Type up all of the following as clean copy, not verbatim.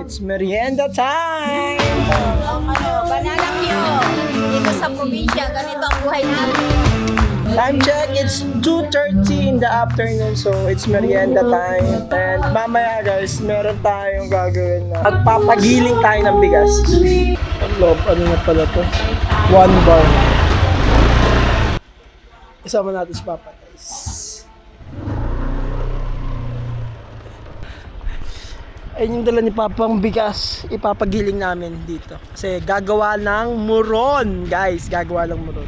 It's merienda time! Banana Q. Dito sa probinsya, ganito ang buhay namin. Time check, it's 2:30 in the afternoon, so it's merienda time. And mamaya guys, meron tayong gagawin na magpapagiling tayo ng bigas. Ang loob, ano na pala to? 1 bar. Isama natin si Papa guys. Ayun yung dala ni Papang bigas, ipapagiling namin dito. Kasi gagawa ng muron, guys. Gagawa ng muron.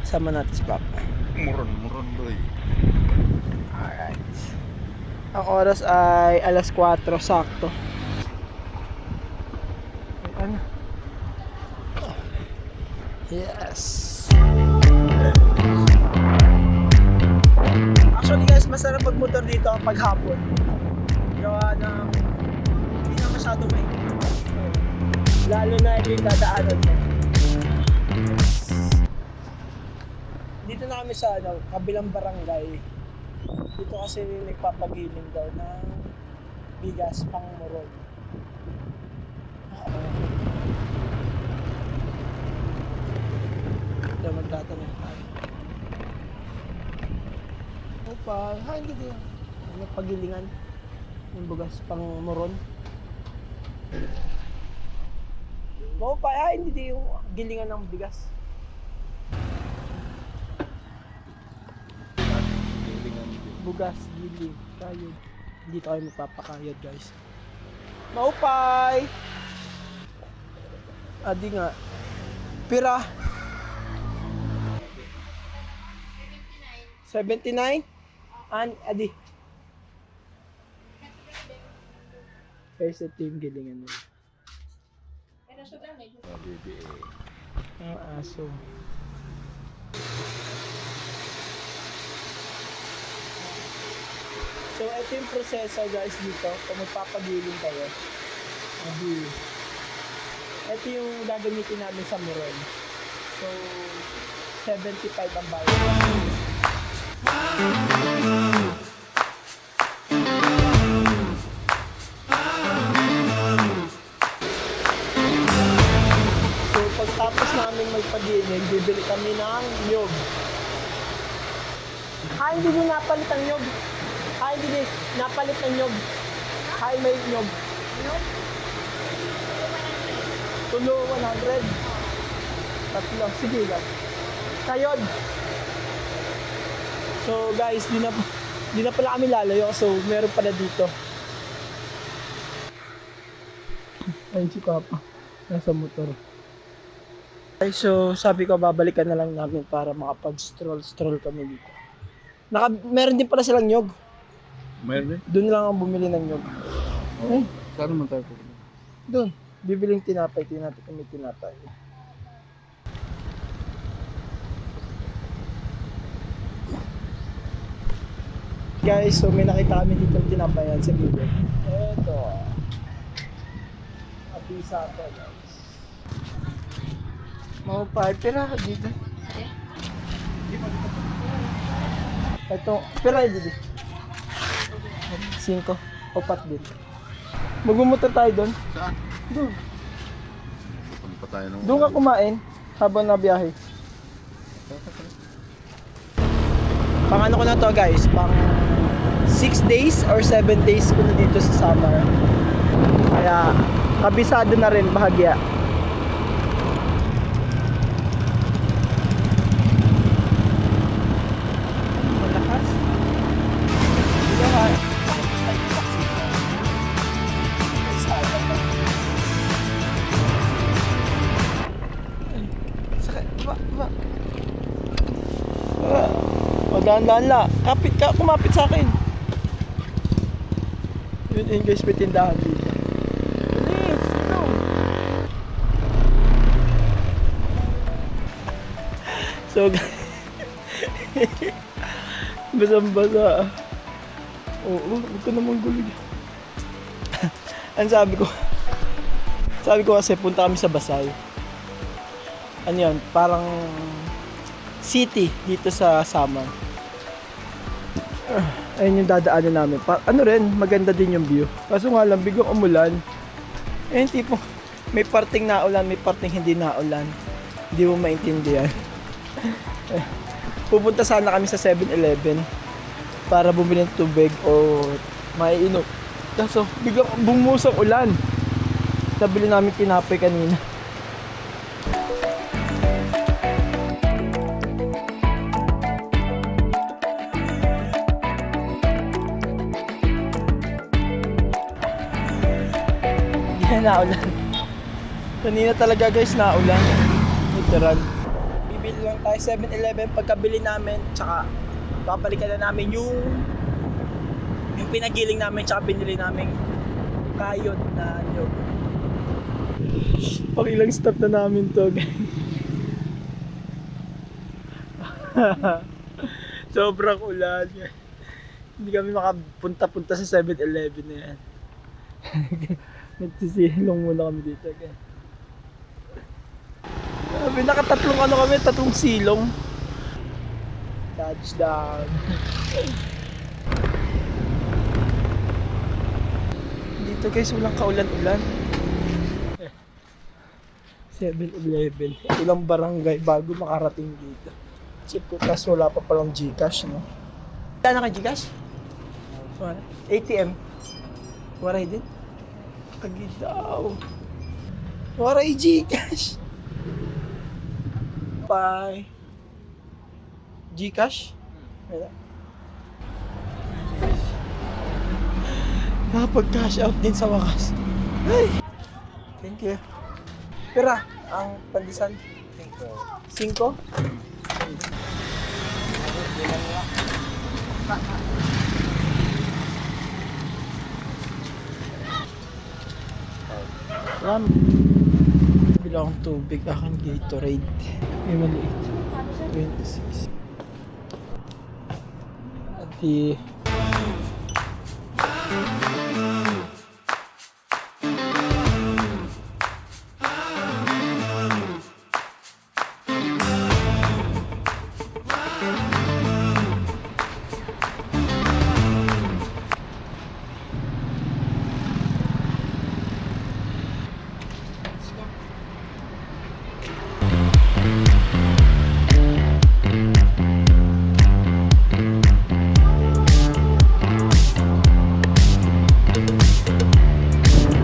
Sama natin si Papa. Muron boy. Alright. Ang oras ay alas 4, sakto. Ay, ano? Yes. Actually guys, masarap magmotor dito kapag hapon. Gawa ng hindi na masyado mainit. Lalo na yung dadaanan mo. Dito na kami sa kabilang barangay. Dito kasi nagpapagiling daw ng bigas pang muron. Ito magtatanong tayo. Opa, hindi din. Nagpagilingan. Yung bugas pang muron. Mau pa, hindi din yung gilingan ng bigas. Bugas, giling, kayod. Hindi tayo magpapakayod guys. Maupay! Adi nga. Pira. 79? Adi. Here's the team gilingan nila. Ang aso. So, ito yung proseso guys dito. Kung magpapagiling kayo. Ito yung gagamitin namin sa muron. So, 75 ang bayad. So, pagtapos namin magpagiling, bibili kami ng nyog. Hindi nyo napalit ang nyog. Hindi napalit ng nyog. May nyog. Tulo 100. Tatlo. Sige lang. Kayod. So guys, di na pala kami lalayo. So meron pala dito. Ayun si Papa. Nasa motor. Okay, so sabi ko babalikan na lang namin para makapag-stroll kami dito. Meron din pala silang nyog. Meron din? Doon lang ang bumili ng nyog. Oh. Saan naman tayo pupunta? Doon. Bibiling tinapay. Tinapay kami tinapay. Guys, so may nakita kami dito ng tinapayan sa video. Ito. Apisa ito guys. Maupay. Pera dito. Ito. Pera dito. 5. Opat din. Magmumotor tayo doon. Saan? Doon. Pupunta pa tayo ng... Doon ka kumain habang nabiyahe. Pang ano ko na to guys, pang 6 days or 7 days ko na dito sa summer. Kaya kabisado na rin bahagya. Malakas. Dahan-dahan la. Kumapit sa akin. Yun guys, may tindahan dito. Please, ito. So, basang-basa. Oo, huwag ka naman gulig. Ang sabi ko kasi punta kami sa Basay. Ano yan, parang city dito sa Samar. Ayun yung dadaanan namin. Ano rin, maganda din yung view. Kaso nga lang, biglang umulan. Ayun tipo, may parting naulan, may parting hindi naulan. Hindi mo maintindihan. Pupunta sana kami sa 7-Eleven para bumili ng tubig o maiinom. Kaso biglang bumusang ulan. Nabili namin tinapay kanina. Hindi na naulan. Kanina talaga guys naulan. Literal. Bibili lang tayo 7-Eleven pagkabili namin. Tsaka babalikan na namin yung pinagiling namin tsaka binili namin kayod na nyo. Pang ilang stop na namin to guys. Sobrang ulan. Hindi kami makapunta-punta sa 7-Eleven na yan. Nagsisilong muna kami dito guys. Nakatatlong ano kami, tatlong silong. Touchdown. Dito guys, walang kaulan-ulan. 7-Eleven. Ilang barangay bago makarating dito. Chip ko, tas wala pa palang Gcash, no? Wala na ka Gcash? Wala. ATM? Waray din? Kagi daw. Waray Gcash. Bye. Gcash? Wala. Nakapag-cash out din sa wakas. Ay! Thank you. Pera, ang pandisan? 5. 5? Bila akong tubig, aking Gatorade. May maliit. 26. At di...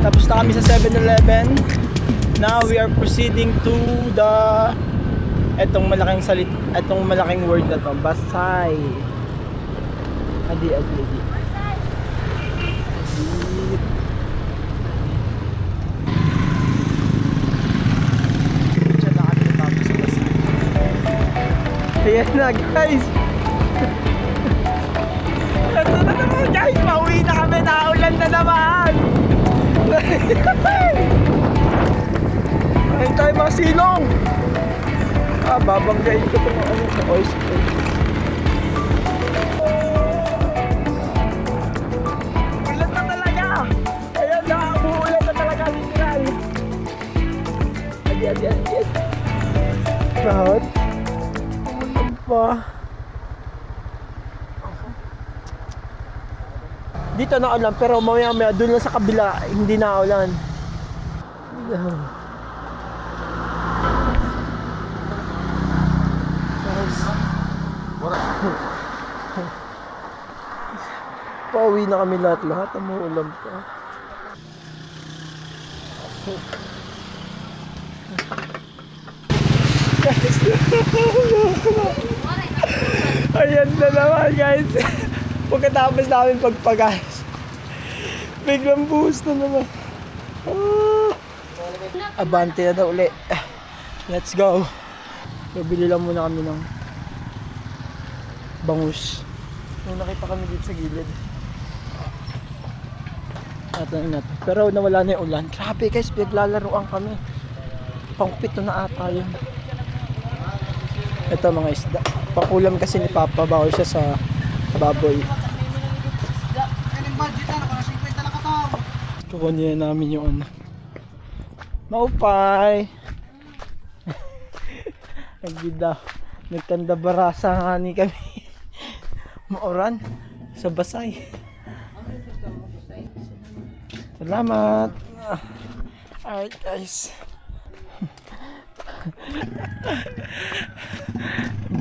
Tapos na kami sa 7-Eleven. Now we are proceeding to the etong malaking word na to, Basay. Adi. Diyan na kami tapos sa Basay. Ayan na guys. Ito na naman guys, pauwi na kami, naulan na naman. Ayun tayo mga silong. Babanggain ko itong ano sa oyster. Ulan na talaga. Ayan na, umuulan na talaga literal. Adi. Bakit? Umulan pa. Dito na ulan, pero mamaya doon lang sa kabila, hindi na ulan. Pauwi na kami lahat, umuulan pa. Ayan na naman guys. Pagkatapos namin pagpagas, biglang buhos na naman. Abante na daw uli. Let's go. Bibili lang muna kami ng bangus. Nung nakita kami dito sa gilid. Natin. Pero nawala na yung ulan. Grabe guys, naglalaroan kami. Pang-pito na ata yun. Ito mga isda. Pakulam kasi ni Papa, bawal siya sa baboy. Kukunin namin yung ano. Maupay! Nagbida. Nagkanda barasa nga ni kami. Mauran. Sa Basay. Salamat. Alright guys.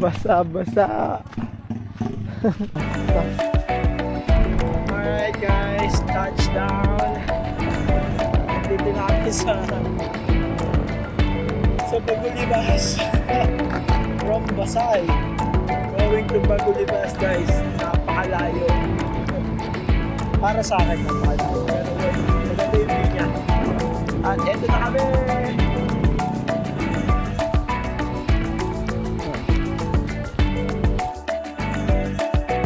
Basa-basa. Alright guys, touchdown. Dito na kami sa Bagulibas. From Basay. Going to Bagulibas guys. Napakalayo. Para sa akin napakalayo.